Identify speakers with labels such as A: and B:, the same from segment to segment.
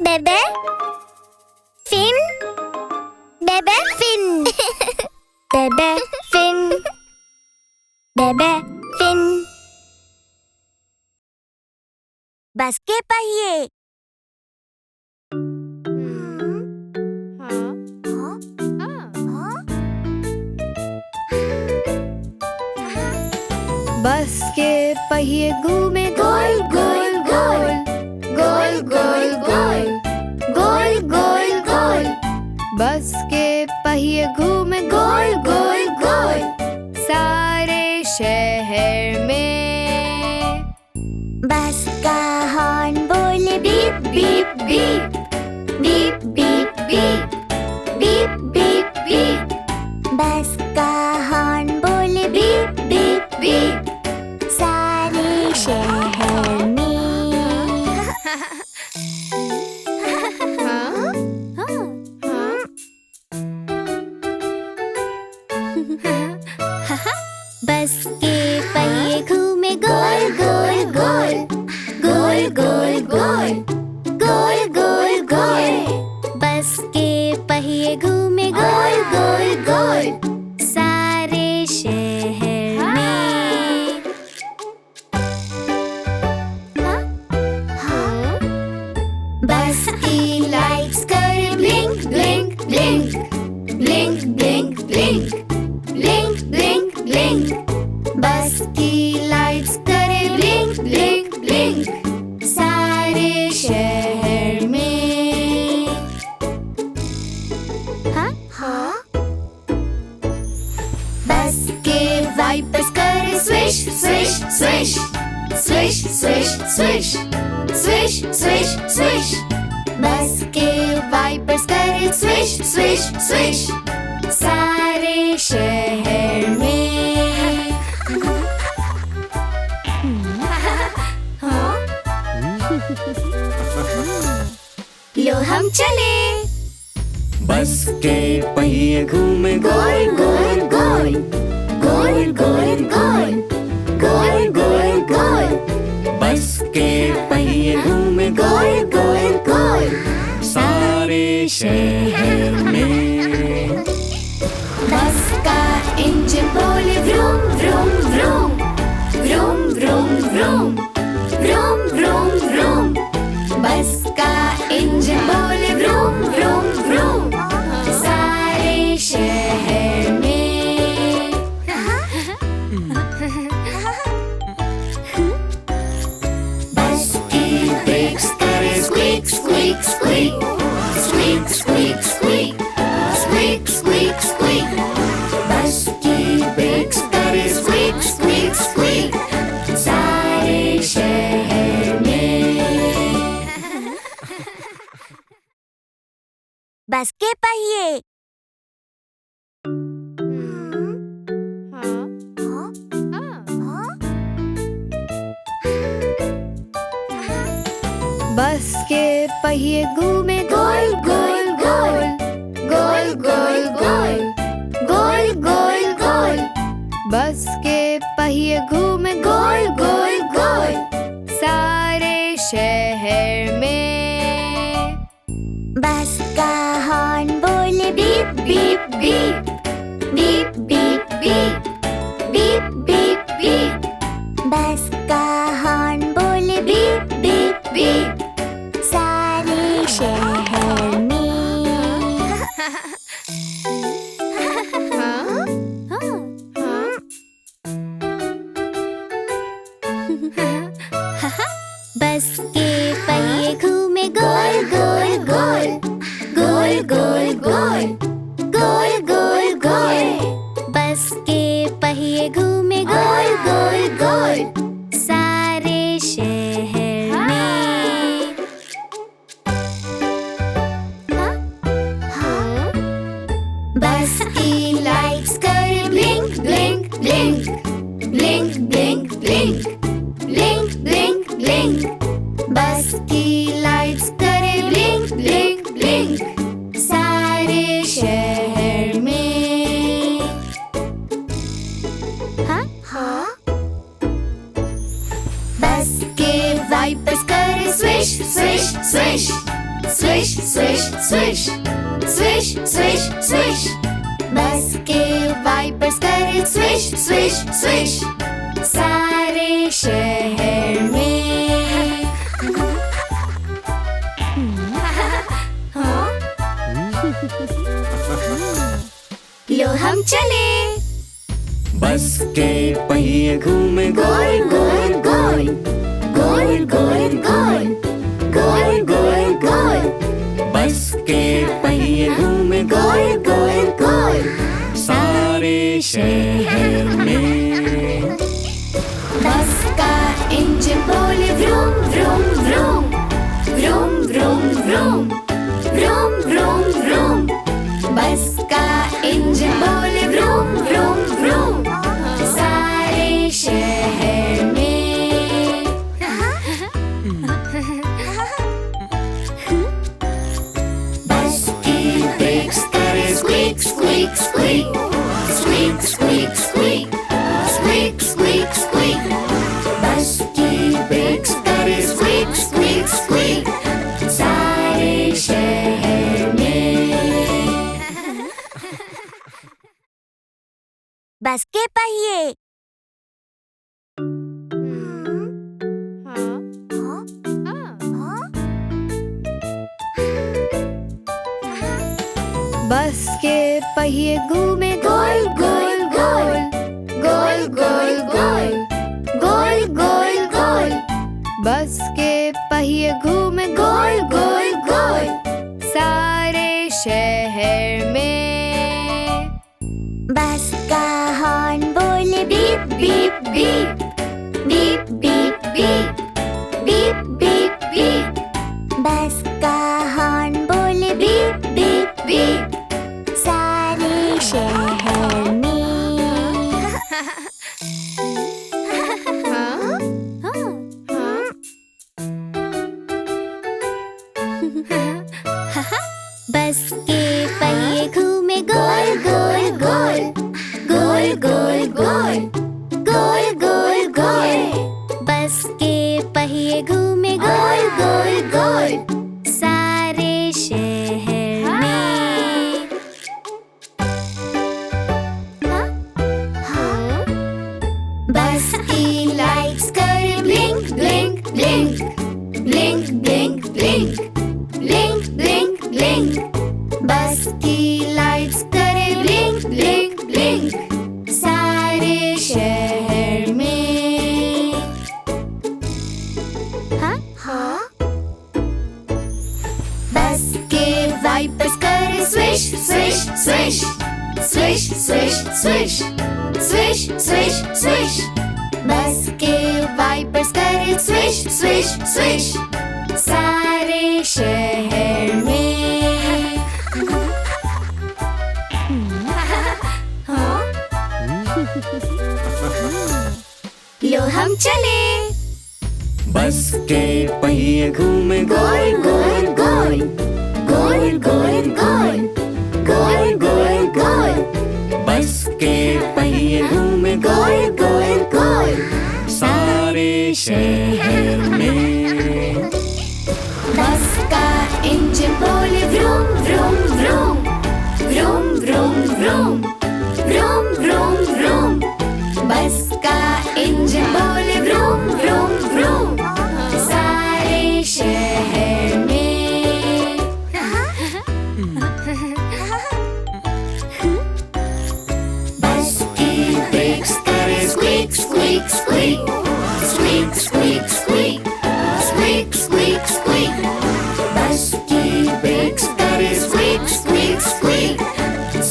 A: Bebe fin, bebe fin. Bebe fin, bebe fin.
B: बस के पहिए।
C: बस के पहिए घूमे गोल गोल गोल, गोल गोल गोल, गोल गोल गोल। बस के पहिए घूमे गोल गोल गोल, सारे शहर में।
B: बस का हॉर्न बोले beep beep beep, beep beep beep, beep beep beep. बस का हॉर्न बोले बीप बीप बीप, सारे शहर में। बस के पहिए घूमे गोल गोल गोल, गोल गोल गोल, गोल गोल गोल। बस के पहिए घूमे गोल गोल गोल, सारे शहर में। बस की लाइट्स करे blink blink blink, blink blink blink, blink blink blink. बस की लाइट्स करे ब्लिंक ब्लिंक ब्लिंक, सारे शहर में। बस के वाइपर्स करे swish swish swish, swish swish swish, swish swish swish. बस के वाइपर्स करे स्विश स्विश स्विश, सारे शहर में। लो हम चले।
D: बस के पहिए घूमे
B: गोल गोल गोल, गोल गोल गोल, गोल गोल गोल।
D: बस के पहिए घूमे
B: गोल गोल गोल,
D: सारे शहर में।
B: बस का इंजन बोले vroom vroom vroom, vroom vroom vroom, vroom vroom vroom. बस का इंजन बोले व्रूम व्रूम व्रूम, सारे शहर में। बस की ब्रेक्स करे squeak squeak squeak, squeak squeak squeak, squeak squeak squeak. बस की ब्रेक्स करे स्क्वीक स्क्वीक स्क्वीक, सारे शहर में। बस के पहिए।
C: बस के पहिए घूमे गोल गोल गोल, गोल गोल गोल, गोल गोल गोल। बस के पहिए घूमे गोल गोल गोल, सारे शहर में।
B: बस का हॉर्न बोले beep beep beep, beep beep beep, beep beep beep. बस का हॉर्न बोले बीप बीप बीप, सारे शहर में। बस के पहिए घूमे गोल गोल गोल, गोल गोल गोल, गोल गोल गोल। बस के पहिए घूमे गोल गोल गोल, सारे शहर में। बस की लाइट्स करे blink blink blink, blink blink blink, blink blink blink. बस की लाइट्स करे ब्लिंक ब्लिंक ब्लिंक, सारे शहर में। बस के वाइपर्स करे swish swish swish, Swish, swish, swish. Swish, swish, swish. बस के वाइपर्स करे swish, swish, swish. सारे शहर में लो हम चले
D: बस के पहिए घूमे
B: गोल गोल गोल गोल गोल गोल गोल गोल गोल
D: बस के पहिए घूमे
B: गोल गोल गोल
D: सारे शहर में
B: बस का इंजन बोले vroom vroom vroom vroom vroom vroom vroom vroom vroom बस का इंजन बोले vroom vroom vroom सारे शहर में बस की ब्रेक्स करे squeak squeak squeak squeak squeak squeak squeak squeak squeak बस की ब्रेक्स करे squeak squeak squeak सारे शहर में
A: बस के पहिए
C: बस के पहिए घूमे
B: गोल गोल गोल गोल गोल गोल गोल गोल गोल
C: बस के पहिए घूमे
B: गोल गोल गोल
C: सारे शहर में
A: बस का हॉर्न बोले
B: beep beep beep beep beep beep beep beep beep
A: बस का हॉर्न बोले
B: बीप बीप बीप
A: सारे शहर में बस के पहिए घूमे
B: गोल गोल गोल गोल गोल गोल गोल गोल गोल
A: बस के पहिए घूमे
B: गोल गोल गोल
A: सारे शहर में
B: बस की लाइट्स करे blink blink blink blink blink blink blink blink blink बस की लाइट्स करे ब्लिंक ब्लिंक ब्लिंक सारे शहर में बस के वाइपर्स करे swish swish swish swish swish swish swish swish swish बस के वाइपर्स करे स्विश स्विश स्विश सारे शहर में लो हम चले
D: बस के पहिए घूमे
B: गोल गोल गोल गोल गोल गोल गोल गोल गोल
D: बस के पहिए घूमे
B: गोल गोल गोल
D: सारे शहर में
B: बस का इंजन बोले vroom vroom vroom vroom vroom vroom vroom vroom vroom बस का इंजन बोले vroom vroom vroom सारे शहर में बस की ब्रेक्स करे squeak squeak squeak squeak squeak squeak squeak squeak squeak बस की ब्रेक्स करे squeak squeak squeak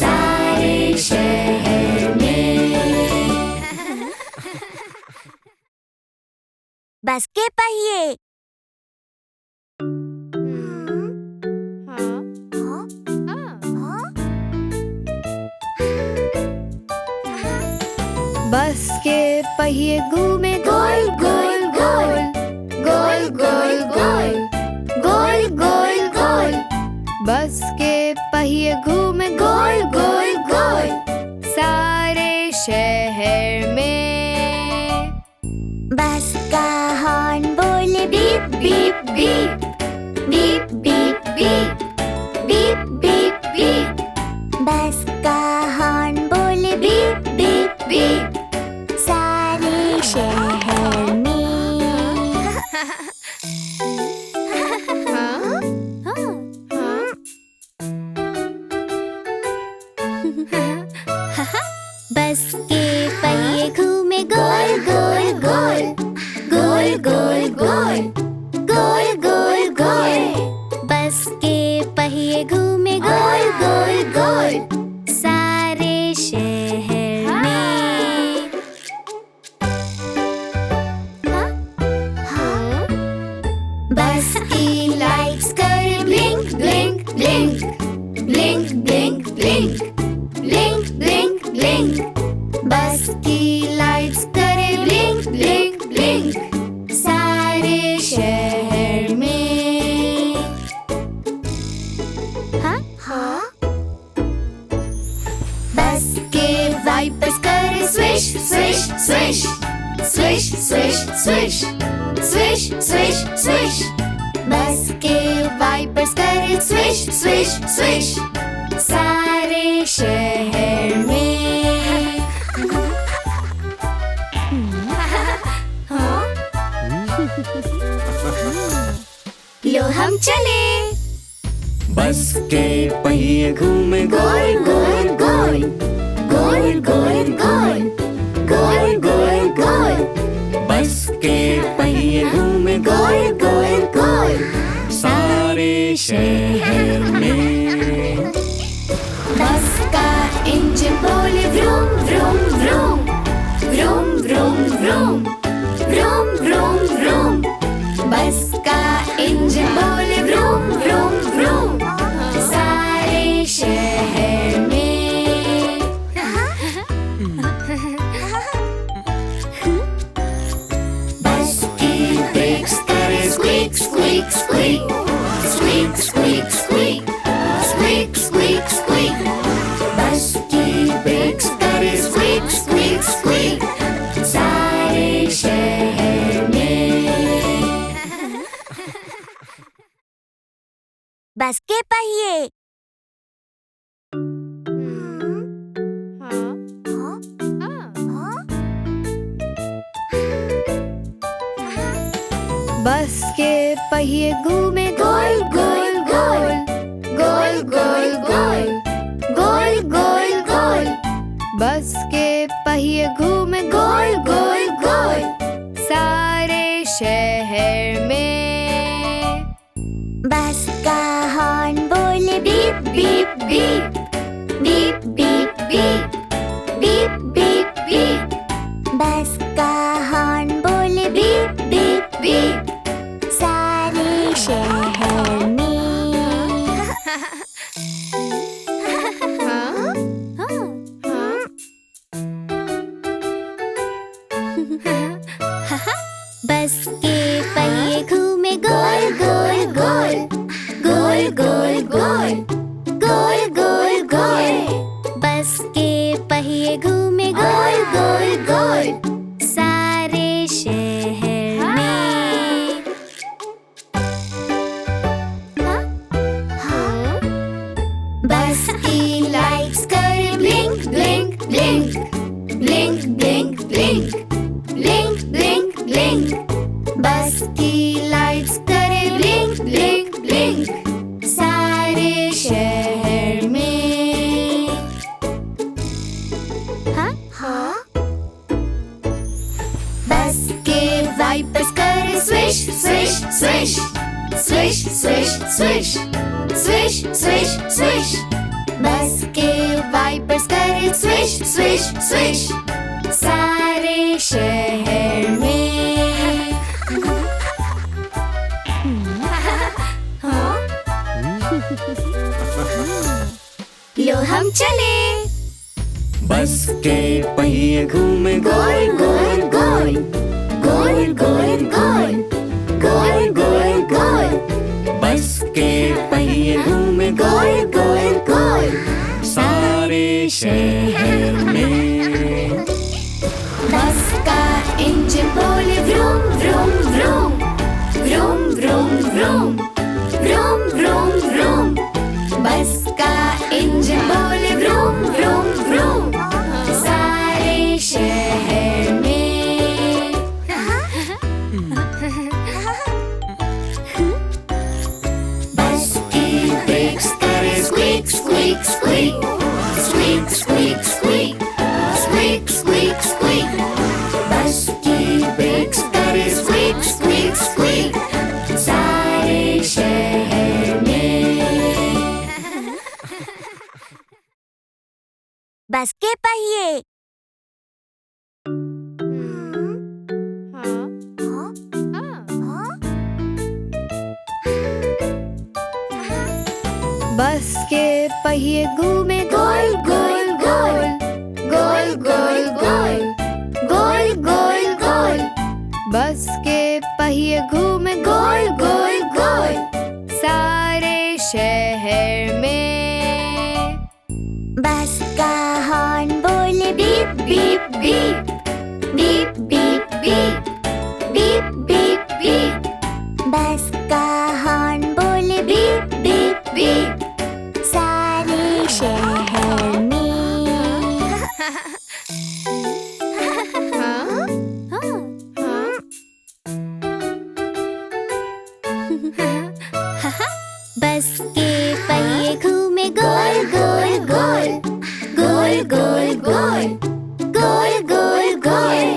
B: सारे शहर में
A: बस के पहिए
C: बस के पहिए घूमे
B: गोल गोल गोल गोल गोल गोल गोल गोल गोल
C: बस के पहिए घूमे
B: गोल गोल गोल
C: सारे शहर में
A: बस का हॉर्न बोले
B: beep beep beep beep beep
A: बस के पहिए घूमे गोल गोल गोल सारे शहर में। बस की लाइट्स करे blink blink blink blink blink blink blink blink blink. बस की लाइट्स करे ब्लिंक ब्लिंक ब्लिंक सारे शहर में। बस के वाइपर्स करे swish swish swish swish swish swish swish swish swish. बस के वाइपर्स करे स्विश स्विश स्विश सारे शहर में। लो हम चले।
D: बस के पहिए घूमे
A: गोल गोल गोल गोल गोल गोल गोल गोल गोल।
D: बस के पहिए घूमे
A: गोल गोल गोल
D: सारे शहर में।
A: बस का इंजन बोले vroom vroom vroom vroom vroom vroom vroom vroom vroom. बस का इंजन बोले व्रूम व्रूम व्रूम सारे शहर में। बस की ब्रेक्स करे squeak squeak squeak squeak squeak squeak squeak squeak squeak. बस की ब्रेक्स करे स्क्वीक स्क्वीक स्क्वीक सारे शहर में। बस के पहिए
C: बस के पहिए घूमे
A: गोल गोल गोल गोल गोल गोल गोल गोल गोल।
C: बस के पहिए घूमे
A: गोल गोल गोल
C: सारे शहर में।
A: बस का हॉर्न बोले beep beep beep beep beep beep beep beep beep. बस का हॉर्न बोले बीप बीप बीप सारे शहर में। बस के पहिए घूमे गोल गोल गोल गोल गोल गोल गोल गोल गोल। बस के पहिए घूमे गोल गोल गोल सारे शहर में। बस की लाइट्स करे blink blink blink blink blink blink blink blink blink. बस की लाइट्स करे ब्लिंक ब्लिंक ब्लिंक सारे शहर में। बस के वाइपर्स करे swish swish swish swish swish swish swish swish swish. बस के वाइपर्स करे स्विश स्विश स्विश सारे शहर में। लो हम चले।
D: बस के पहिए घूमे
A: गोल गोल गोल गोल गोल गोल गोल गोल गोल।
D: बस के पहिए घूमे
A: गोल गोल गोल
D: सारे शहर में।
A: बस का इंजन बोले vroom vroom vroom vroom vroom vroom vroom vroom vroom. बस का इंजन बोले व्रूम व्रूम व्रूम सारे शहर में। बस की ब्रेक्स करे squeak squeak squeak squeak squeak squeak squeak squeak squeak. बस की ब्रेक्स करे
B: बस के पहिए।
C: बस के पहिए घूमे गोल गोल गोल, गोल गोल गोल, गोल गोल गोल। बस के पहिए घूमे गोल गोल गोल, सारे शहर में।
B: बस का हॉर्न बोले beep beep beep, beep beep beep, beep beep beep. बस का हॉर्न बोले बीप बीप बीप, सारे शहर में। बस के पहिए घूमे गोल गोल गोल, गोल गोल गोल, गोल गोल गोल।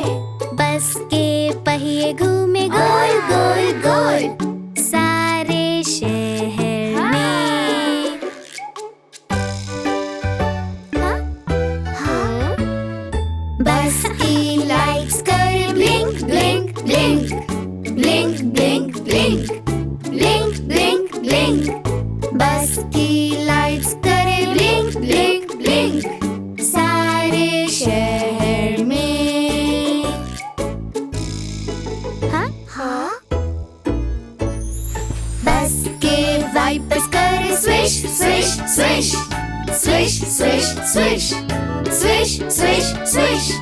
B: बस के पहिए घूमे गोल गोल गोल, सारे शहर में। बस की लाइट्स करे blink blink blink, blink blink blink, blink blink blink. बस की लाइट्स करे ब्लिंक ब्लिंक ब्लिंक, सारे शहर में। बस के वाइपर्स करे swish swish swish, swish swish swish, swish swish swish.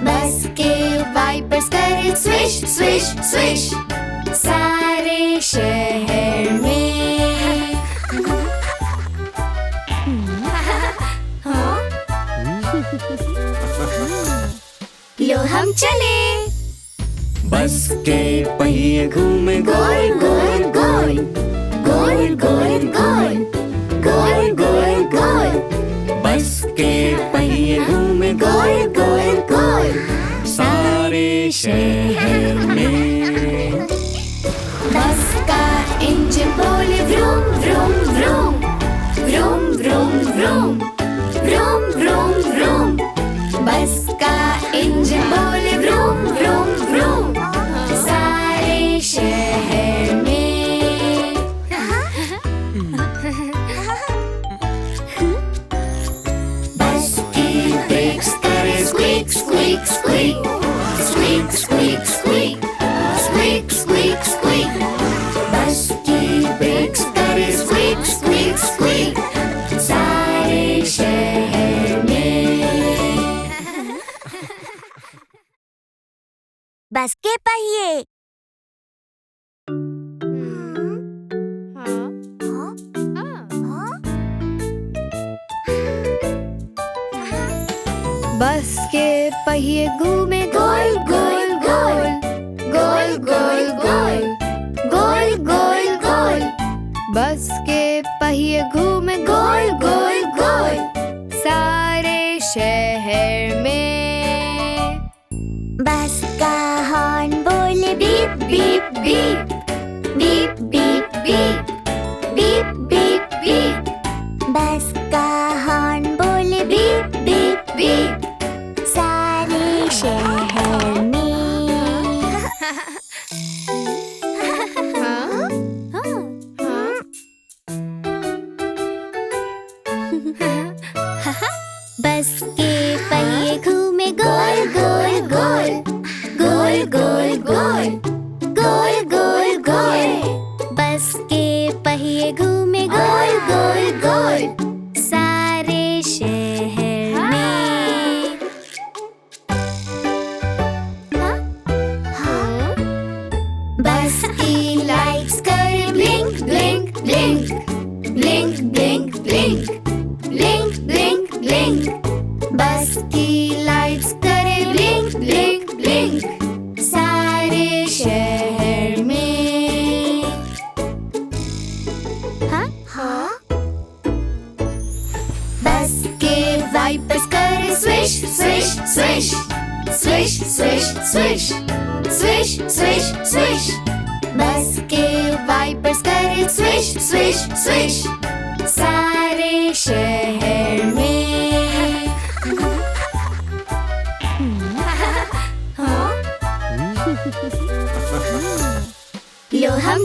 B: बस के वाइपर्स करे स्विश स्विश स्विश, सारे शहर में। लो हम चले।
D: बस के पहिए घूमे
B: गोल गोल गोल, गोल गोल गोल, गोल गोल गोल।
D: बस के पहिए घूमे
B: गोल गोल गोल,
D: सारे शहर में।
B: बस का इंजन बोले vroom vroom vroom, vroom vroom vroom, vroom vroom vroom. बस का इंजन बोले व्रूम व्रूम व्रूम, सारे शहर में। बस की ब्रेक्स करे squeak squeak squeak, squeak squeak squeak, squeak squeak squeak. बस की ब्रेक्स करे स्क्वीक स्क्वीक स्क्वीक, सारे शहर में। बस के पहिए।
C: बस के पहिए घूमे
B: गोल गोल गोल, गोल गोल गोल, गोल गोल गोल।
C: बस के पहिए घूमे गोल गोल गोल, सारे शहर में।
B: बस का हॉर्न बोले beep beep beep, beep beep beep, beep beep beep. बस का हॉर्न बोले बीप बीप बीप, सारे शहर में। बस के पहिए घूमे गोल गोल गोल, गोल गोल गोल, गोल गोल गोल। बस के पहिए घूमे गोल गोल गोल, सारे शहर में। बस की लाइट्स करे blink blink blink, blink blink blink, blink blink blink. बस की लाइट्स करे ब्लिंक ब्लिंक ब्लिंक, सारे शहर में। बस के वाइपर्स करे swish swish swish, swish swish swish, swish swish swish. बस के वाइपर्स करे स्विश स्विश स्विश, सारे शहर में।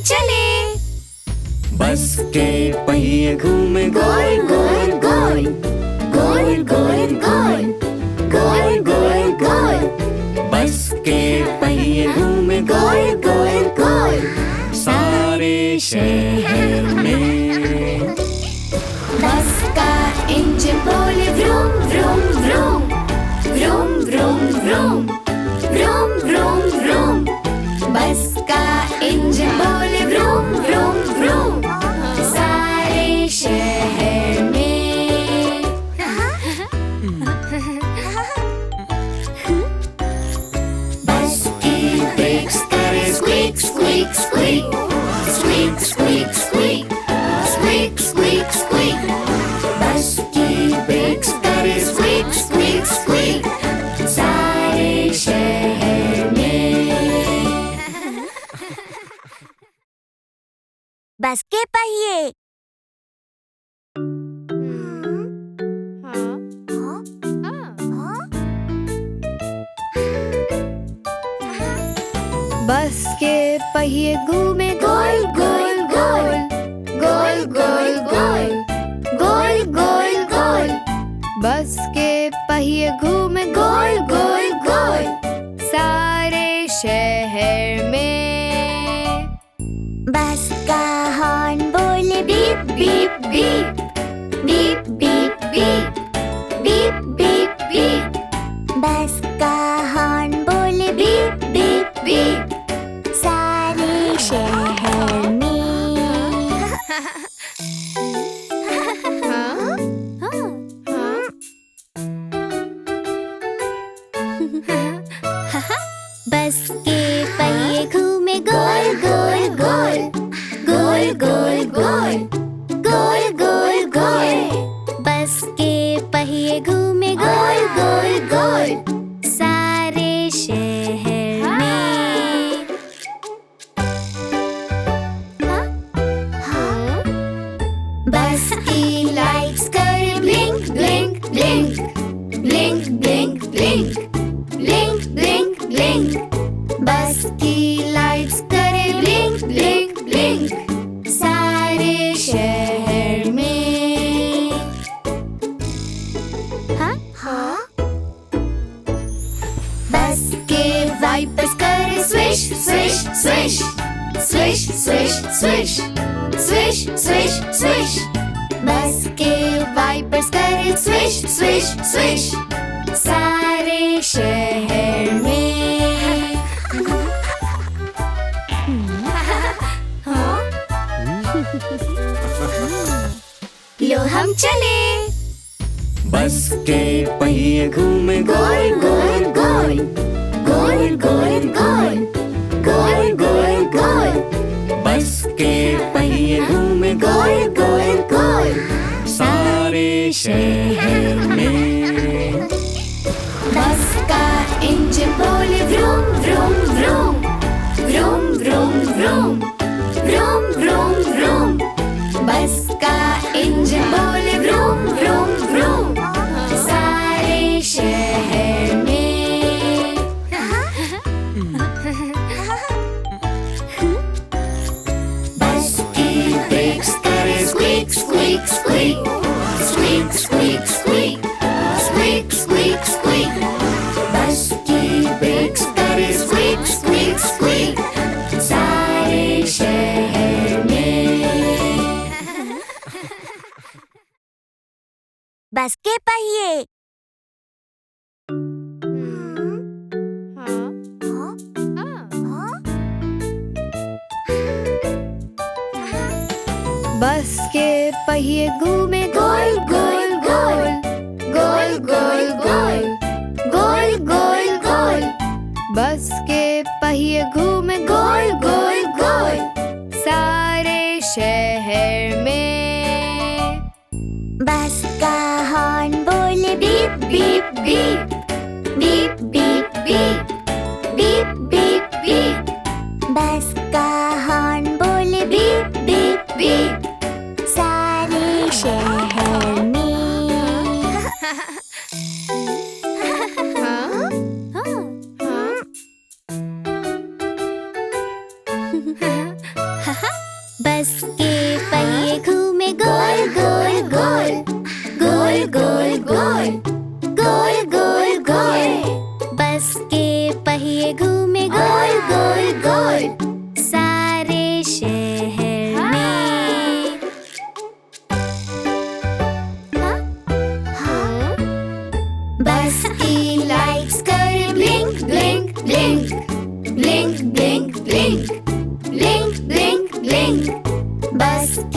C: चले।
D: बस के पहिए घूमे
B: गोल गोल गोल गोल गोल गोल गोल गोल गोल
D: बस के पहिए घूमे
B: गोल गोल गोल
D: सारे शहर में।
B: बस का इंजन बोले vroom vroom vroom vroom vroom vroom vroom vroom vroom बस का इंजन बोले व्रूम व्रूम व्रूम सारे शहर में। बस की ब्रेक्स करे squeak squeak squeak squeak squeak squeak squeak squeak squeak बस की ब्रेक्स करे स्क्वीक स्क्वीक स्क्वीक सारे शहर में। बस के पहिए
C: बस के पहिए घूमे
B: गोल गोल गोल गोल गोल गोल गोल गोल गोल
C: बस के पहिए घूमे
B: गोल गोल गोल
C: सारे शहर में।
B: बस का हॉर्न बोले beep beep beep beep beep beep beep beep beep बस का हॉर्न बोले बीप बीप बीप सारे शहर में। बस के पहिए घूमे गोल गोल गोल गोल गोल गोल गोल गोल गोल बस के पहिए घूमे गोल गोल गोल सारे शहर में। बस की लाइट्स करे blink blink blink blink blink blink blink blink blink बस की लाइट्स करे ब्लिंक ब्लिंक ब्लिंक सारे शहर में। बस के वाइपर्स करे swish swish swish swish swish swish swish swish swish बस के वाइपर्स करे स्विश स्विश स्विश सारे शहर में। लो हम चले।
D: बस के पहिए घूमे
B: गोल गोल गोल गोल गोल गोल गोल गोल गोल
D: बस के पहिए घूमे
B: गोल गोल गोल
D: सारे शहर में।
B: बस का इंजन बोले vroom vroom vroom vroom vroom vroom vroom vroom vroom बस का इंजन बोले व्रूम व्रूम व्रूम सारे शहर में। बस की ब्रेक्स करे squeak squeak squeak squeak squeak squeak squeak squeak squeak बस की ब्रेक्स करे स्क्वीक स्क्वीक स्क्वीक सारे शहर में। बस के पहिए
C: बस के पहिए घूमे
B: गोल गोल गोल गोल गोल गोल गोल गोल गोल
C: बस के पहिए घूमे
B: गोल गोल गोल
C: सारे शहर में।
B: बस का हॉर्न बोले beep beep beep beep beep beep beep beep beep बस का हॉर्न बोले बीप बीप बीप सारे शहर में।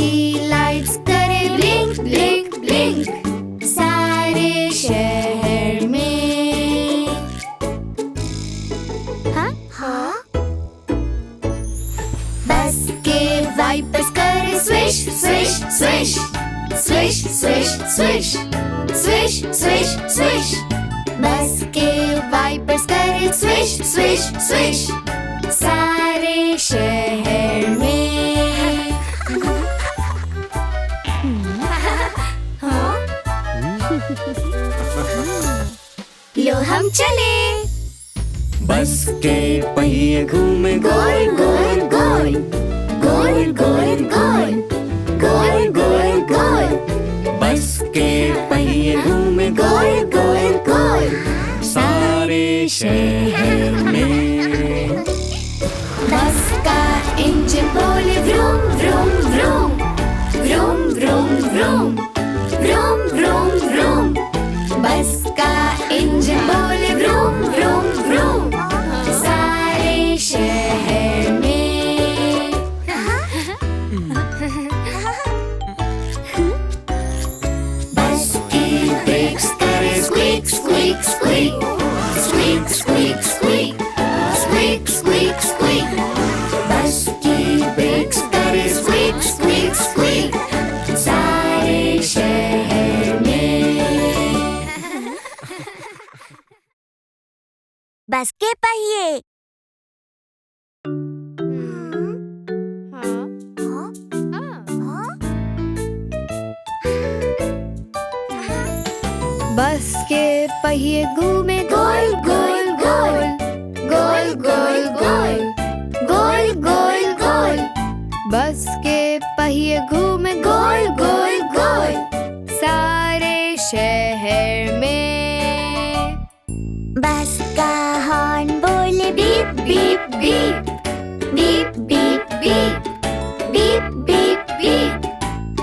B: की लाइट्स करे ब्लिंक ब्लिंक ब्लिंक सारे शहर में। हाँ? बस के वाइपर्स करे swish swish swish swish swish swish swish swish swish. बस के वाइपर्स करे स्विश स्विश स्विश सारे शहर में। लो हम चले।
D: बस के पहिए घूमे
B: गोल गोल गोल गोल गोल गोल गोल गोल गोल।
D: बस के पहिए घूमे
B: गोल गोल गोल
D: सारे शहर में।
B: बस का इंजन बोले vroom vroom vroom vroom vroom vroom vroom vroom vroom. बस का इंजन बोले व्रूम व्रूम व्रूम सारे शहर में। बस की ब्रेक्स करे squeak squeak squeak squeak squeak squeak squeak squeak squeak. बस की ब्रेक्स करे स्क्वीक स्क्वीक स्क्वीक सारे शहर में। बस के पहिए।
C: बस के पहिए घूमे
B: गोल गोल गोल गोल गोल गोल गोल गोल गोल।
C: बस के पहिए घूमे
B: गोल गोल गोल
C: सारे शहर में।
B: बस का हॉर्न बोले beep beep beep beep beep beep beep beep beep.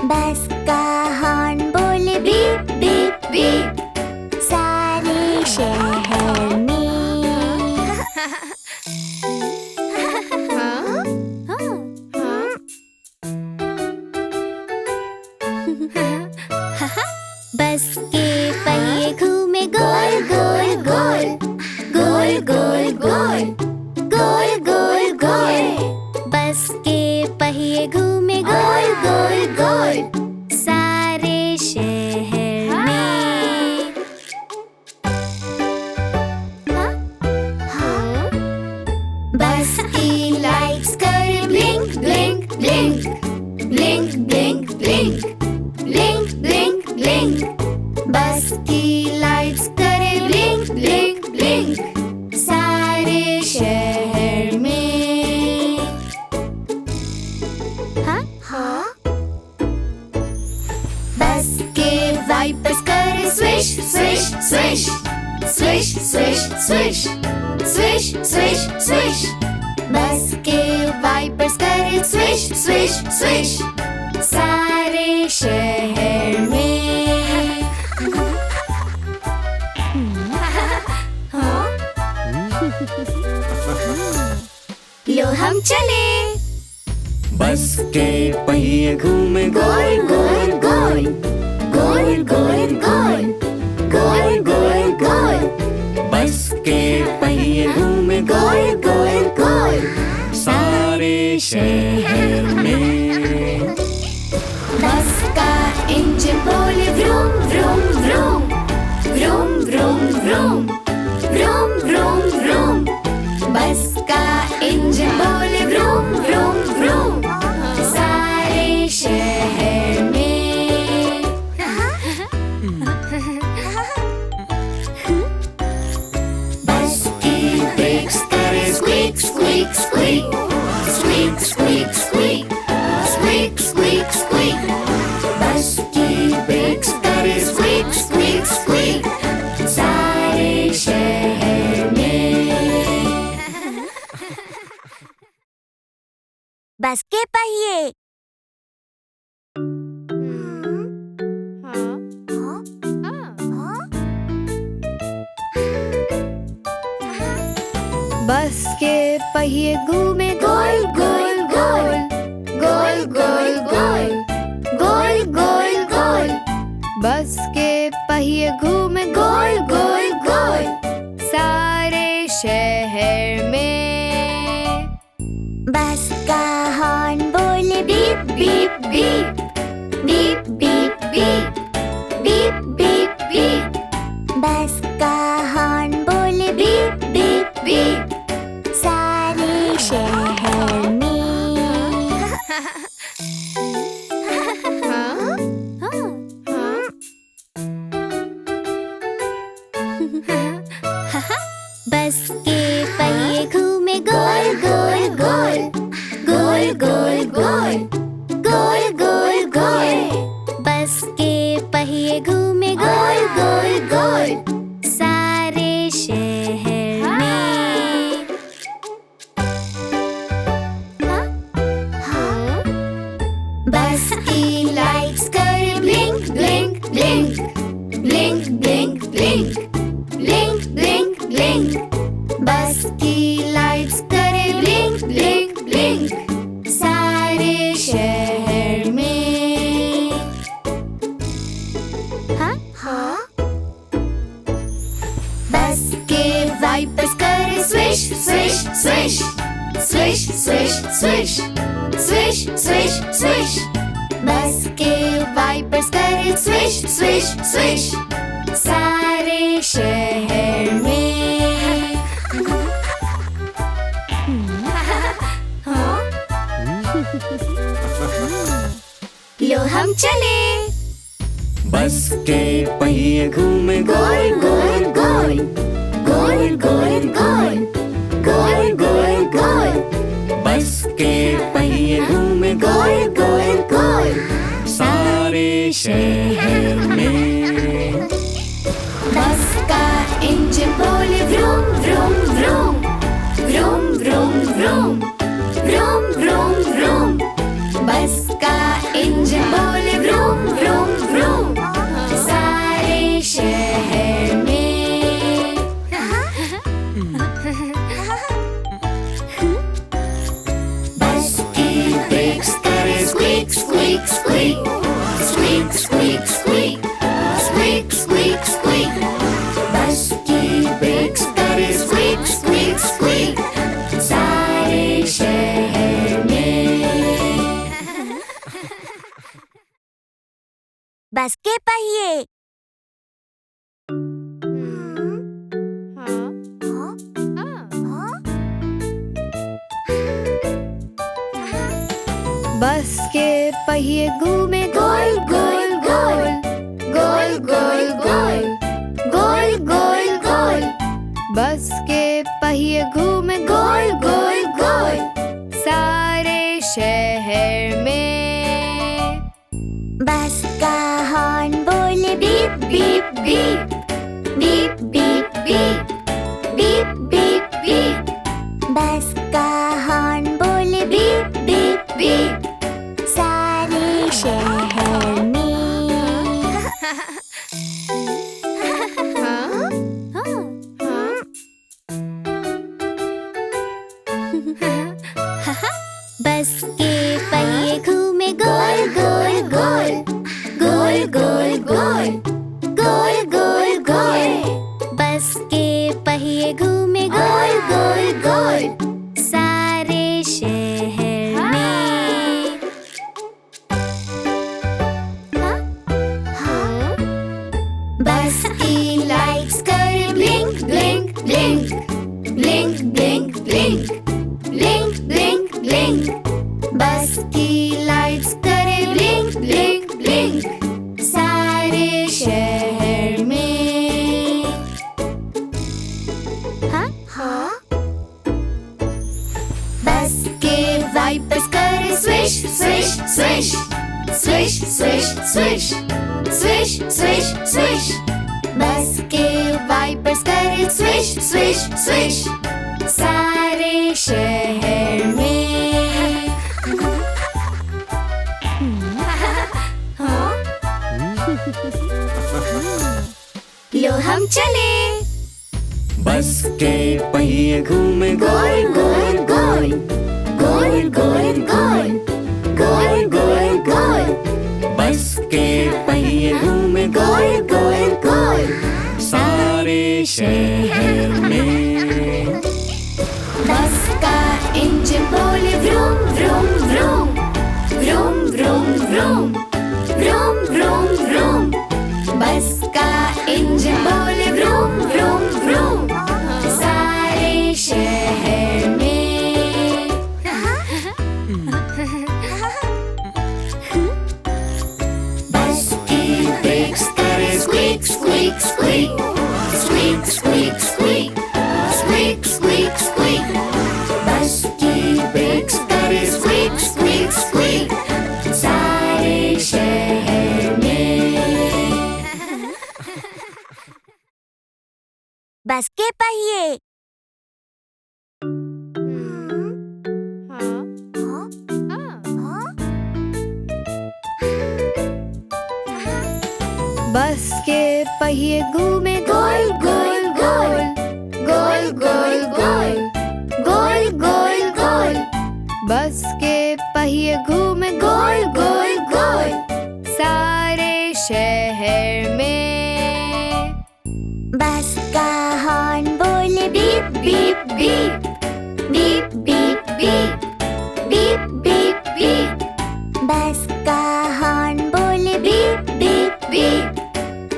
B: बस का हॉर्न बोले बीप बीप बीप सारे शहर में। बस के पहिए घूमे गोल गोल गोल गोल गोल गोल गोल गोल गोल। बस के पहिए घूमे गोल गोल गोल सारे शहर में। बस की लाइट्स करे blink blink blink blink blink blink blink blink blink. बस की लाइट्स करे ब्लिंक ब्लिंक ब्लिंक सारे शहर में। बस के वाइपर्स करे swish swish swish swish swish swish swish swish swish. बस के वाइपर्स करे स्विश स्विश स्विश सारे शहर में। लो हम चले।
D: बस के पहिए घूमे
B: गोल गोल गोल गोल गोल गोल गोल गोल गोल।
D: बस के पहिए घूमे
B: गोल गोल गोल
D: सारे शहर में।
B: बस का इंजन बोले vroom vroom vroom vroom vroom vroom vroom vroom vroom. बस का इंजन बोले व्रूम व्रूम व्रूम सारे शहर में। बस की ब्रेक्स करे squeak squeak squeak squeak squeak squeak squeak squeak squeak. बस की ब्रेक्स करे स्क्वीक स्क्वीक स्क्वीक सारे शहर में। बस के पहिए।
C: बस के पहिए घूमे
B: गोल गोल गोल गोल गोल गोल
C: बस के पहिए घूमे गोल गोल गोल सारे शहर में।
B: बस का हॉर्न बोले beep beep beep beep beep beep beep beep beep. बस का हॉर्न बोले बीप बीप बीप सारे शहर में। बस के पहिए घूमे गोल गोल गोल गोल गोल गोल गोल गोल गोल। बस के पहिए घूमे गोल गोल गोल सारे शहर में। बस की लाइट्स करे blink blink blink blink blink blink blink blink blink. बस की लाइट्स करे ब्लिंक ब्लिंक ब्लिंक सारे शहर में। बस के वाइपर्स करे swish swish swish swish swish swish swish swish swish. बस के वाइपर्स करे स्विश स्विश स्विश सारे शहर में। लो हम चले।
D: बस के पहिए घूमे
B: गोल गोल गोल गोल गोल गोल गोल गोल गोल।
D: बस के पहिए घूमे
B: गोल गोल गोल
D: सारे शहर में।
B: बस का इंजन बोले vroom vroom vroom vroom vroom vroom vroom vroom vroom. बस का इंजन बोले व्रूम व्रूम व्रूम सारे शहर में। बस की ब्रेक्स करे squeak squeak squeak squeak squeak squeak squeak squeak squeak. बस की ब्रेक्स करे स्क्वीक स्क्वीक स्क्वीक सारे शहर में। बस के पहिए
C: बस के पहिए घूमे
B: गोल गोल गोल गोल गोल गोल गोल गोल गोल।
C: बस के पहिए घूमे
B: गोल गोल गोल
C: सारे शहर में।
B: बस का हॉर्न बोले beep beep beep beep beep beep beep beep beep. बस का हॉर्न बोले बीप बीप बीप सारे शहर में। बस के पहिए घूमे गोल गोल गोल गोल गोल गोल गोल गोल गोल। बस के पहिए घूमे गोल गोल गोल सारे शहर में। बस की लाइट्स करे blink blink blink blink blink blink blink blink blink. बस की लाइट्स करे ब्लिंक ब्लिंक ब्लिंक सारे शहर में। बस के वाइपर्स करे swish swish swish swish swish swish swish swish swish. बस के वाइपर्स करे स्विश स्विश स्विश सारे शहर में। लो हम चले।
D: बस के पहिए घूमे
B: गोल गोल गोल गोल गोल गोल गोल गोल गोल।
D: बस के पहिए घूमे
B: vroom vroom vroom। बस का इंजन बोले vroom vroom vroom। सारे शहर में बस की ब्रेक्स करे squeak squeak squeak squeak squeak squeak squeak squeak squeak. बस की ब्रेक्स करे स्क्वीक स्क्वीक स्क्वीक सारे शहर में। बस के पहिए
C: बस के पहिए घूमे
B: गोल गोल गोल गोल गोल गोल गोल गोल गोल।
C: बस के पहिए घूमे
B: गोल गोल गोल
C: सारे शहर में।
B: बस का हॉर्न बोले beep beep beep beep beep beep beep beep beep. बस का हॉर्न बोले बीप बीप बीप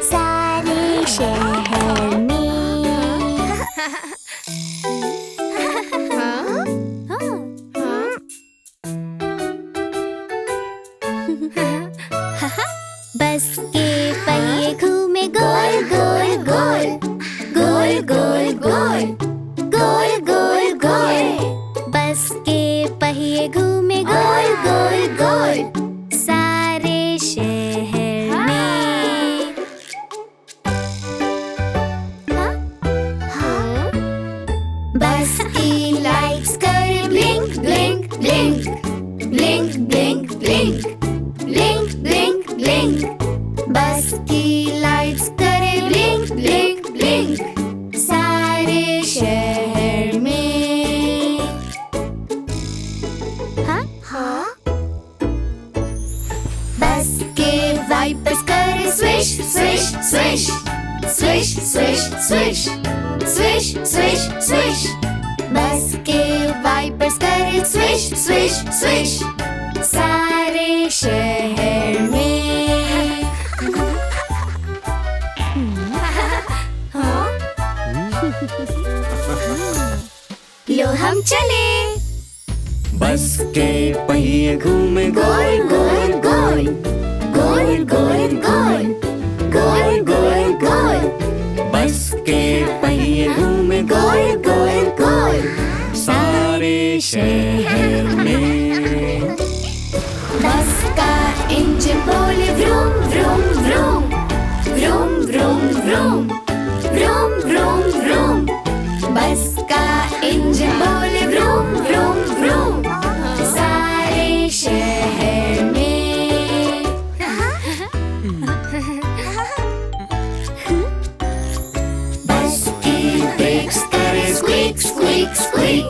B: सारे शहर में। बस के पहिए घूमे गोल गोल गोल गोल गोल गोल गोल गोल गोल। बस के पहिए घूमे गोल गोल गोल सारे शहर में। बस की लाइट्स करे blink blink blink blink blink blink blink blink blink. बस की लाइट्स करे ब्लिंक ब्लिंक ब्लिंक सारे शहर में। बस के वाइपर्स करे swish swish swish swish swish swish swish swish swish. बस के वाइपर्स करे स्विश स्विश स्विश सारे शहर में। लो हम चले।
D: बस के पहिए घूमे
B: गोल गोल गोल गोल गोल गोल गोल गोल गोल।
D: बस के पहिए घूमे
B: गोल गोल गोल
D: सारे शहर में।
B: बस का इंजन बोले vroom vroom vroom vroom vroom vroom vroom vroom vroom। बस का इंजन बोले vroom vroom vroom सारे शहर में। बस की ब्रेक्स करे squeak squeak squeak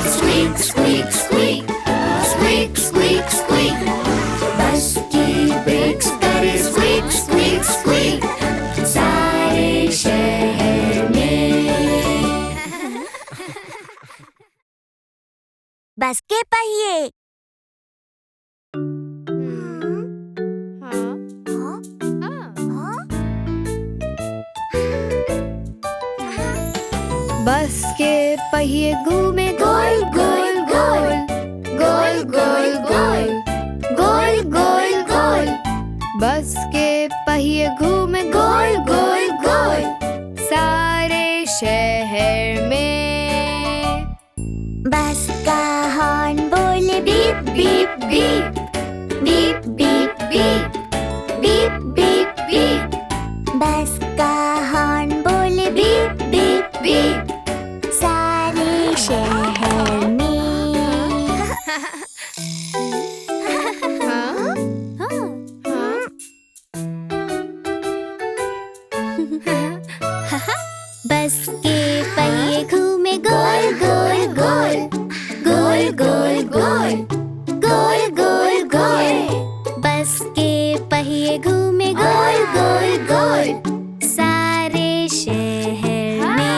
B: squeak squeak squeak squeak squeak squeak. बस की ब्रेक्स करे स्क्वीक स्क्वीक स्क्वीक सारे शहर में। बस के पहिए
C: बस के पहिए घूमे
B: गोल गोल गोल गोल गोल गोल गोल गोल गोल।
C: बस के पहिए घूमे
B: गोल गोल गोल
C: सारे शहर में।
B: बस का हॉर्न बोले beep beep beep beep beep beep beep beep beep. बस का हॉर्न बोले बीप बीप बीप सारे शहर में। बस के पहिए घूमे गोल गोल गोल गोल गोल गोल गोल गोल गोल। बस के पहिए घूमे गोल गोल गोल सारे शहर में।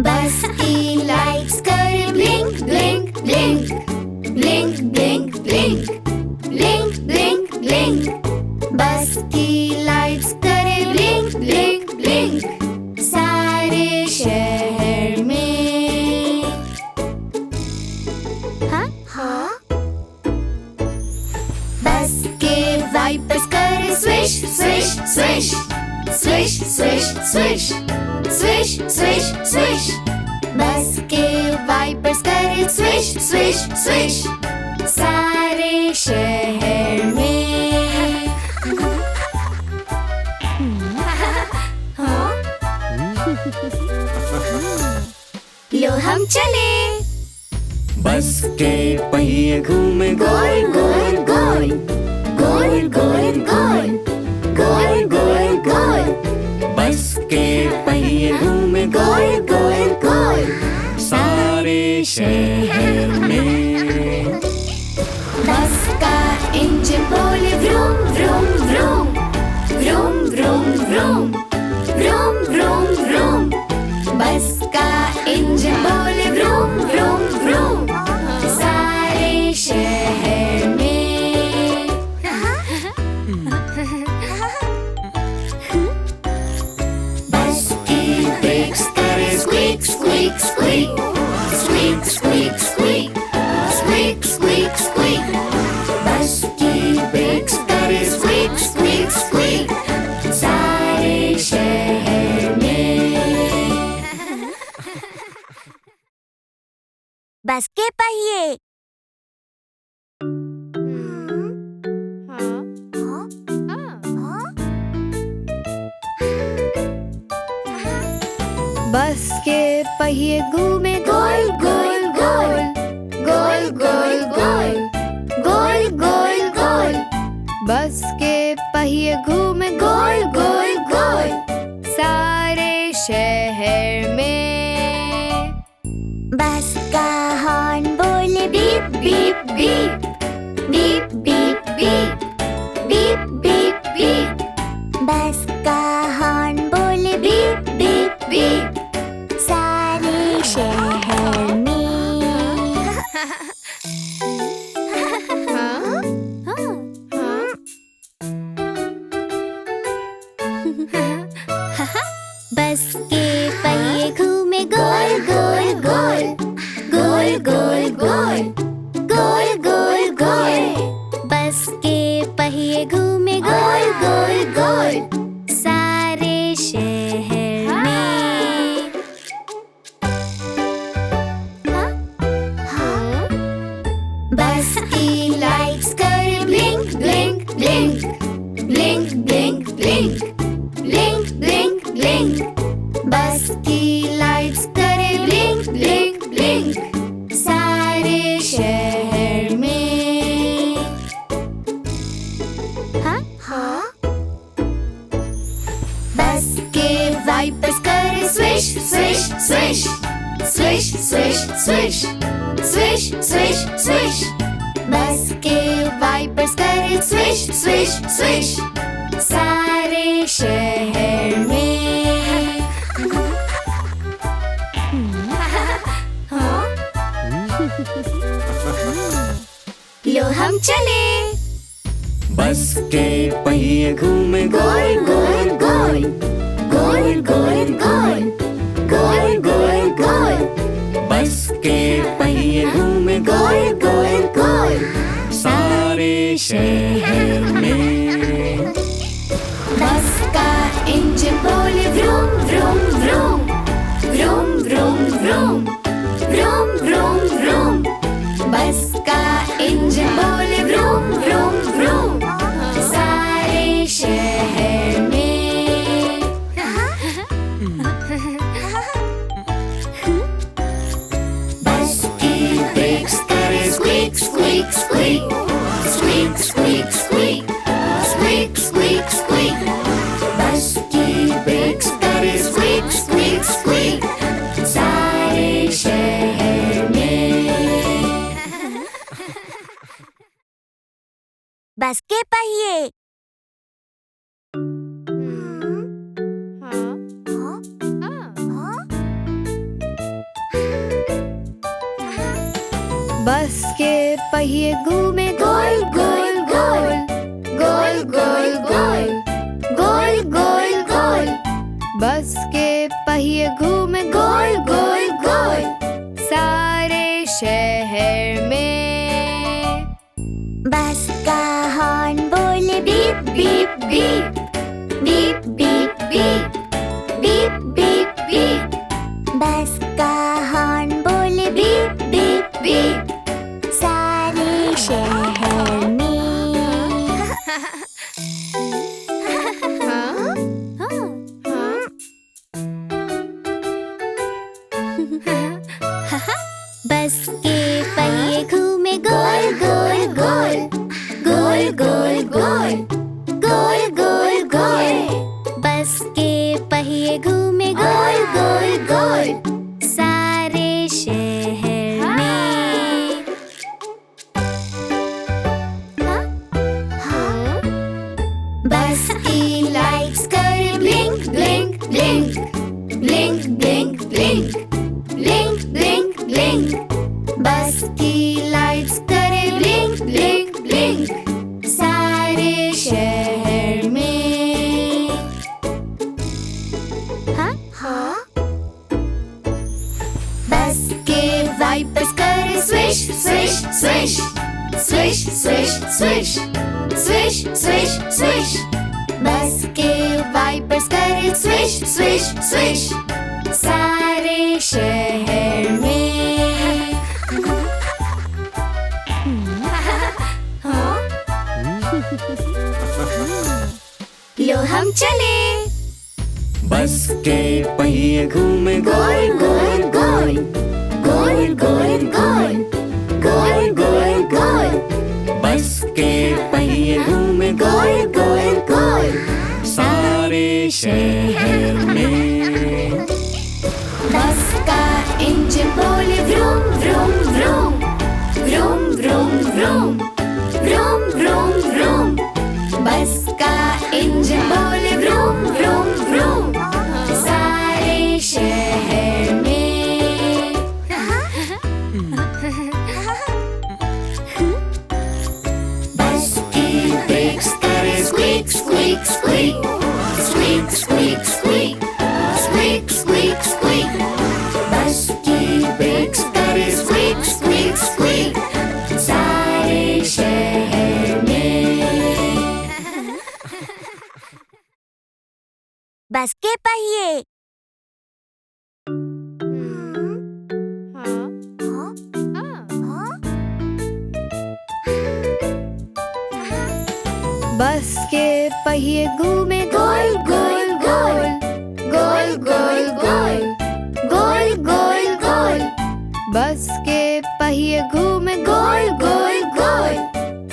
B: बस की लाइट्स करे blink blink blink
A: swish, swish, swish. Swish, swish, swish. Swish, swish, swish. बस के वाइपर्स करे swish, swish, swish. सारे शहर में लो हम चले।
D: बस के पहिए घूमे
A: गोल गोल गोल गोल गोल गोल गोल गोल गोल।
D: बस के पहिए घूमे
A: गोल गोल गोल
D: सारे शहर में।
A: बस का इंजन बोले vroom vroom vroom vroom vroom vroom vroom vroom vroom. बस का इंजन बोले व्रूम व्रूम व्रूम सारे शहर में। बस की ब्रेक्स करे squeak squeak squeak squeak squeak squeak squeak squeak squeak. बस की ब्रेक्स करे स्क्वीक स्क्वीक स्क्वीक सारे शहर में।
B: बस के पहिए
C: बस के पहिए घूमे
A: गोल गोल गोल गोल गोल गोल गोल गोल गोल।
C: बस के पहिए घूमे
A: गोल गोल गोल
C: सारे शहर में।
B: बस का हॉर्न बोले
A: beep beep beep beep beep beep beep beep beep.
B: बस का हॉर्न बोले
A: बीप बीप बीप
B: सारे शहर में। बस के पहिए घूमे
A: गोल गोल गोल गोल गोल गोल गोल गोल गोल।
B: बस के पहिए घूमे
A: गोल गोल गोल
B: सारे शहर में।
A: बस की लाइट्स करे blink blink blink blink blink blink blink blink blink. बस की लाइट्स करे ब्लिंक ब्लिंक ब्लिंक सारे शहर में। बस के वाइपर्स करे swish swish swish swish swish swish swish swish swish. बस के वाइपर्स करे स्विश स्विश स्विश सारे शहर में। लो हम चले।
D: बस के पहिए घूमे
A: गोल गोल गोल गोल गोल गोल गोल गोल गोल।
D: बस के पहिए घूमे
A: गोल गोल गोल
D: सारे शहर में।
A: बस का इंजन बोले vroom vroom vroom vroom vroom vroom vroom vroom vroom. बस का इंजन बोले व्रूम व्रूम व्रूम सारे शहर में। बस की ब्रेक्स करे squeak squeak squeak squeak squeak squeak squeak squeak squeak. बस की ब्रेक्स करे स्क्वीक स्क्वीक स्क्वीक सारे शहर में।
B: बस के पहिए
C: बस के पहिए घूमे
A: गोल गोल गोल गोल गोल गोल गोल गोल गोल।
C: बस के पहिए घूमे
A: गोल गोल गोल
C: सारे शहर में।
B: बस का हॉर्न बोले
A: beep
B: beep beep beep. Beep beep beep. Beep beep beep. बस का हॉर्न बोले बीप बीप बीप, सारे शहर में। बस के पहिए घूमे गोल गोल गोल, गोल गोल गोल, गोल गोल गोल। बस के पहिए घूमे गोल गोल गोल, सारे शहर में। बस की लाइट्स करे blink blink blink, blink blink blink, blink blink blink. बस की लाइट्स करे ब्लिंक ब्लिंक ब्लिंक, सारे शहर में। बस के वाइपर्स करे swish swish swish, swish swish swish, swish swish swish. बस के वाइपर्स करे स्विश स्विश स्विश, सारे शहर में। लो हम चले।
D: बस के पहिए घूमे
A: गोल गोल गोल, गोल गोल गोल, गोल गोल गोल।
D: बस के पहिए घूमे
A: गोल गोल गोल,
D: सारे शहर में।
B: बस का इंजन बोले vroom vroom vroom, vroom vroom vroom, vroom vroom vroom. बस का इंजन बोले व्रूम व्रूम व्रूम, सारे शहर में। बस की ब्रेक्स करे squeak squeak squeak, squeak squeak squeak, squeak squeak squeak. बस की ब्रेक्स करे स्क्वीक स्क्वीक स्क्वीक, सारे शहर में।
A: बस के पहिए।
C: बस के पहिए घूमे
B: गोल गोल गोल, गोल गोल गोल, गोल गोल गोल।
C: बस के पहिए घूमे
B: गोल गोल गोल,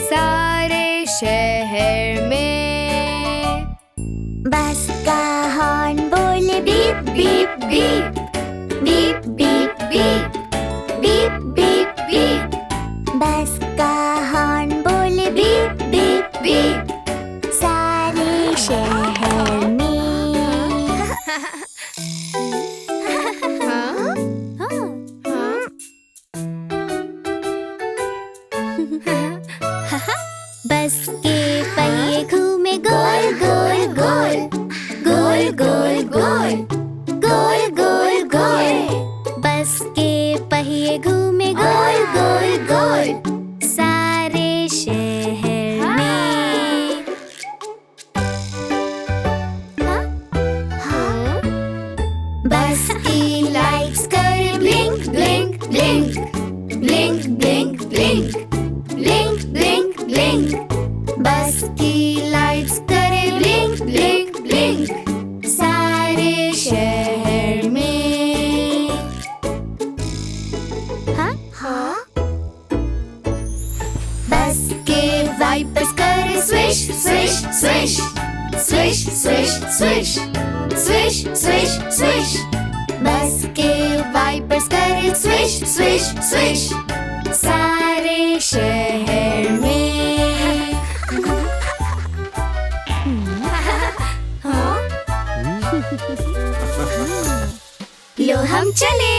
C: सारे शहर में।
B: बस का हॉर्न बोले beep beep beep, beep beep beep, beep beep beep. बस का हॉर्न बोले बीप बीप बीप, सारे शहर में। बस के पहिए घूमे गोल गोल गोल, गोल गोल गोल, गोल गोल गोल। बस के पहिए घूमे गोल गोल गोल, सारे शहर में। बस की लाइट्स करे blink blink blink, blink blink blink, blink blink blink. बस की लाइट्स करे ब्लिंक ब्लिंक ब्लिंक, सारे शहर में। बस के वाइपर्स करे swish swish swish, swish swish swish, swish swish swish. बस के वाइपर्स करे स्विश स्विश स्विश, सारे शहर में। लो हम चले।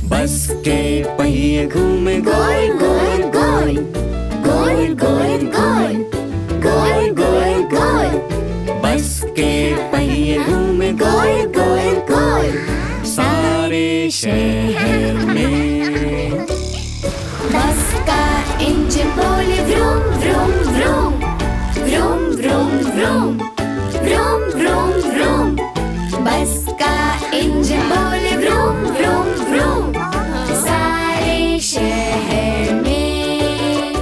D: बस के पहिए घूमे
A: गोल गोल गोल, गोल गोल गोल, गोल गोल गोल।
D: बस के पहिए घूमे
A: गोल गोल गोल,
D: सारे शहर में।
B: बस का इंजन बोले vroom vroom vroom,
A: vroom vroom vroom vroom vroom vroom बस का इंजन बोले vroom vroom vroom सारे शहर में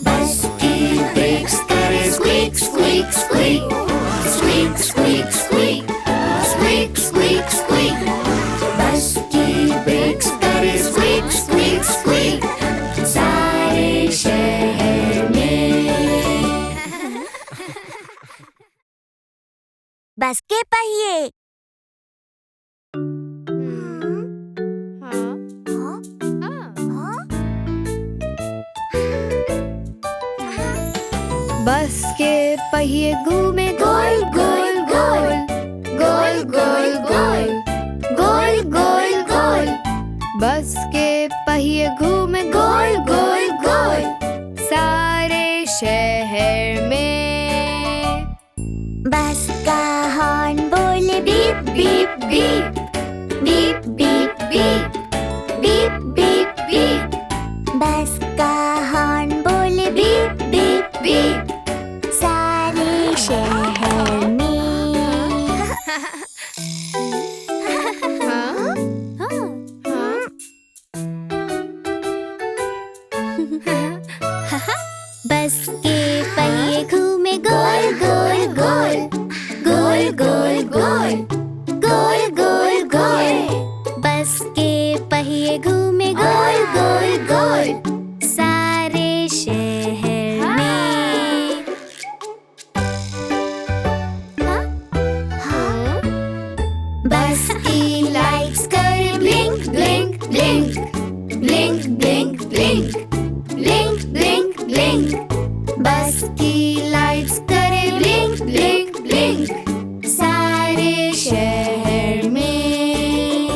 A: बस की ब्रेक्स करे squeak squeak squeak squeak squeak squeak squeak squeak squeak बस की ब्रेक्स करे स्क्वीक स्क्वीक स्क्वीक सारे शहर में
B: बस के पहिए
C: बस के पहिए घूमे
A: गोल गोल गोल गोल गोल गोल गोल गोल गोल
C: बस के पहिए घूमे
A: गोल गोल गोल
C: सारे शहर में
B: बस का हॉर्न बोले beep
A: beep beep beep beep beep beep beep beep
B: बस का हॉर्न बोले बीप
A: बीप बीप
B: सारे शहर में बस के पहिए घूमे गोल गोल गोल गोल गोल गोल गोल गोल गोल बस के पहिए घूमे गोल गोल गोल सारे शहर में
A: बस की लाइट्स करे blink blink blink blink blink blink blink blink blink बस की लाइट्स करे ब्लिंक ब्लिंक ब्लिंक सारे शहर में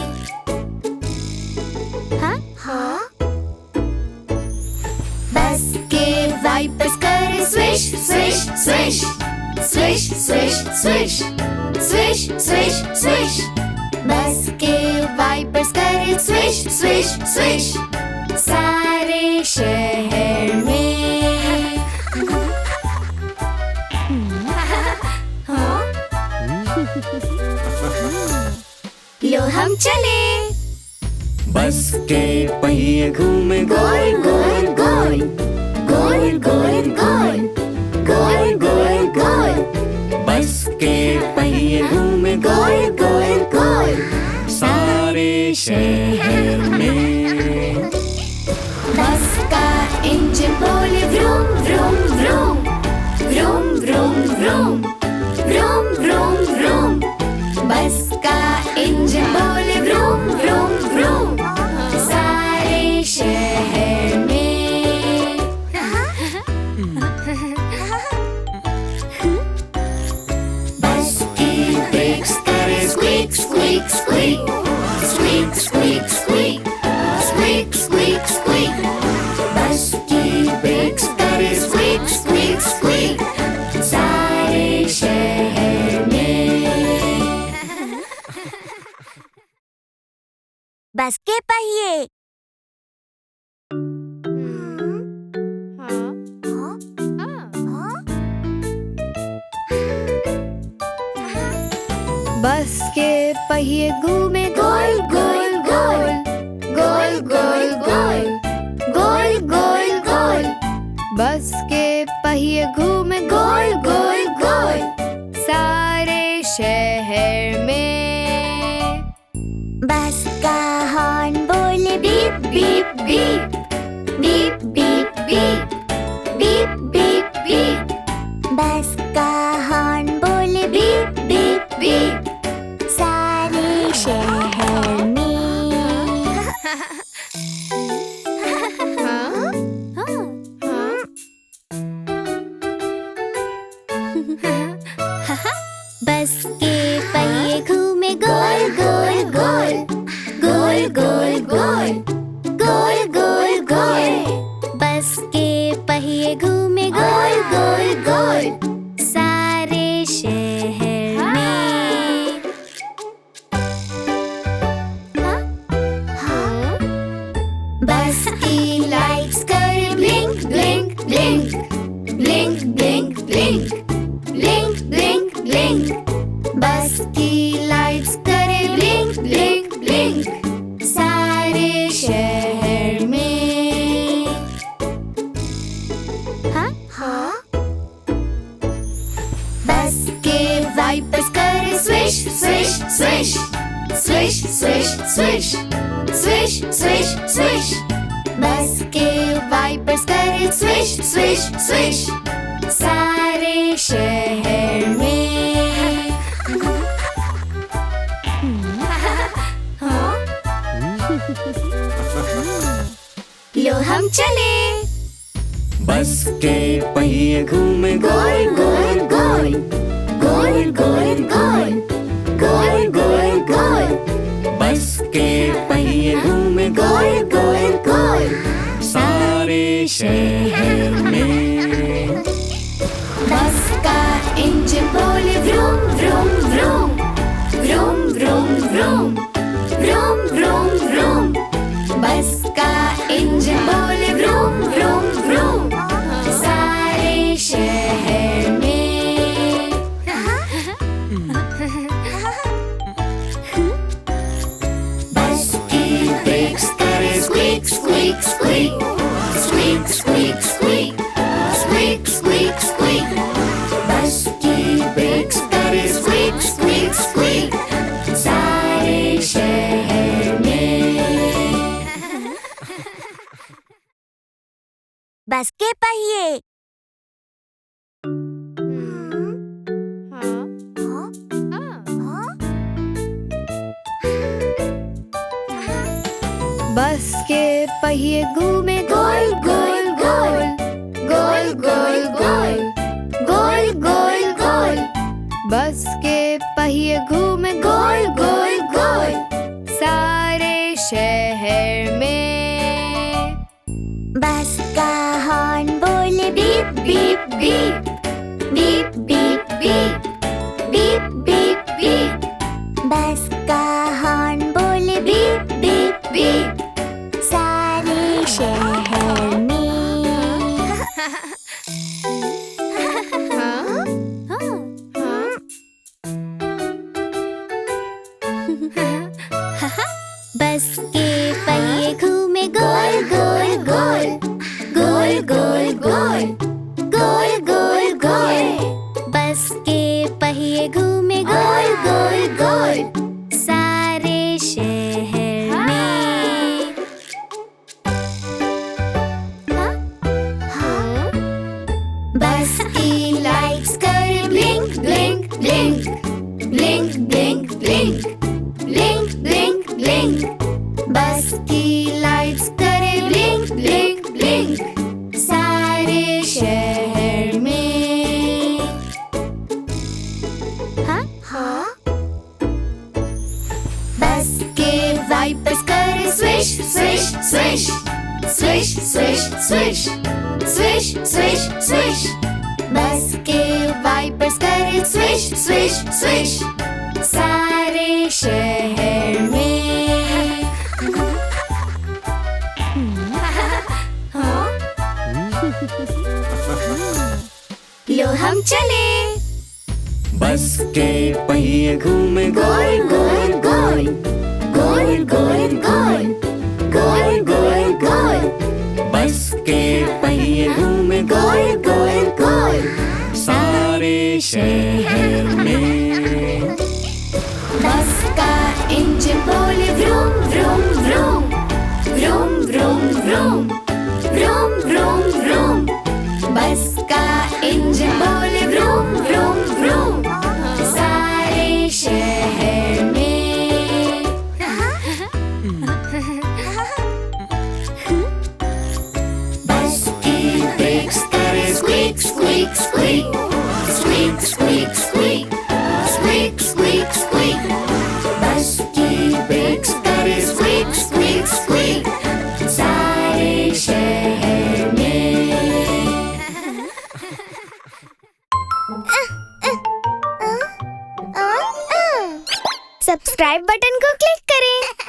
A: बस के वाइपर्स करे swish swish swish swish swish swish swish swish swish बस के वाइपर्स करे स्विश स्विश स्विश सारे शहर में लो हम चले
D: बस के पहिए घूमे
A: गोल गोल गोल गोल गोल गोल गोल गोल गोल
D: बस के पहिए घूमे
A: गोल गोल गोल
D: सारे शहर में
A: बस का इंजन बोले vroom vroom vroom vroom vroom vroom vroom vroom vroom बस का इंजन बोले vroom vroom vroom सारे शहर में बस की ब्रेक्स करे squeak squeak squeak squeak squeak squeak squeak squeak squeak बस की ब्रेक्स करे स्क्वीक स्क्वीक स्क्वीक सारे शहर में
B: बस के पहिए
C: बस के पहिए घूमे
A: गोल गोल गोल गोल गोल गोल गोल गोल गोल
C: बस के पहिए घूमे
A: गोल गोल गोल
C: सारे शहर में
B: बस का हॉर्न बोले beep
A: beep beep beep beep beep beep beep beep
B: बस का हॉर्न बोले बीप
A: बीप बीप
B: सारे शहर में बस के पहिए घूमे गोल गोल गोल गोल गोल गोल गोल गोल गोल बस के पहिए घूमे गोल गोल गोल सारे शहर में
A: blink सारे शहर में।
B: हाँ
A: बस के वाइपर्स करे swish swish swish swish swish swish swish swish swish. बस के वाइपर्स करे स्विश स्विश स्विश सारे शहर में। लो हम चले।
D: बस के पहिए घूमे
A: गोल गोल गोल गोल गोल गोल गोल गोल गोल।
D: बस के पहिए घूमे
A: गोल गोल गोल
D: सारे शहर में।
A: बस का इंजन बोले vroom vroom vroom vroom vroom vroom vroom vroom vroom. बस का इंजन बोले व्रूम व्रूम व्रूम सारे शहर में। बस की ब्रेक्स करे squeak squeak squeak squeak squeak squeak squeak squeak squeak. बस की ब्रेक्स करे स्क्वीक स्क्वीक स्क्वीक सारे शहर में।
B: बस के पहिए।
C: बस के पहिए घूमे
A: गोल गोल गोल गोल गोल गोल गोल गोल गोल।
C: बस के पहिए घूमे
A: गोल गोल गोल
C: सारे शहर में।
B: बस का हॉर्न बोले
A: beep beep beep beep beep beep beep beep beep.
B: बस का हॉर्न बोले
A: बीप बीप बीप
B: सारे शहर में। बस के पहिए घूमे
A: गोल गोल गोल गोल गोल गोल गोल गोल गोल।
B: बस के पहिए घूमे
A: गोल गोल गोल
B: सारे शहर में।
A: बस की लाइट्स करे blink blink blink blink blink blink blink blink blink. बस की लाइट्स करे ब्लिंक ब्लिंक ब्लिंक सारे शहर में। बस के वाइपर्स करे swish swish swish swish swish swish swish swish swish. बस के वाइपर्स करे स्विश स्विश स्विश सारे शहर में। लो हम चले।
D: बस के पहिए घूमे
A: गोल गोल गोल गोल गोल गोल गोल गोल गोल।
D: बस के पहिए घूमे
A: गोल गोल गोल
D: सारे शहर में।
A: बस का इंजन बोले vroom vroom vroom vroom vroom vroom vroom vroom vroom. बस का इंजन बोले व्रूम व्रूम व्रूम सारे शहर में। बस की ब्रेक्स करे squeak squeak squeak squeak squeak squeak squeak squeak squeak. बस की ब्रेक्स करे स्क्वीक स्क्वीक स्क्वीक सारे शहर में।
B: सब्सक्राइब बटन को क्लिक करें।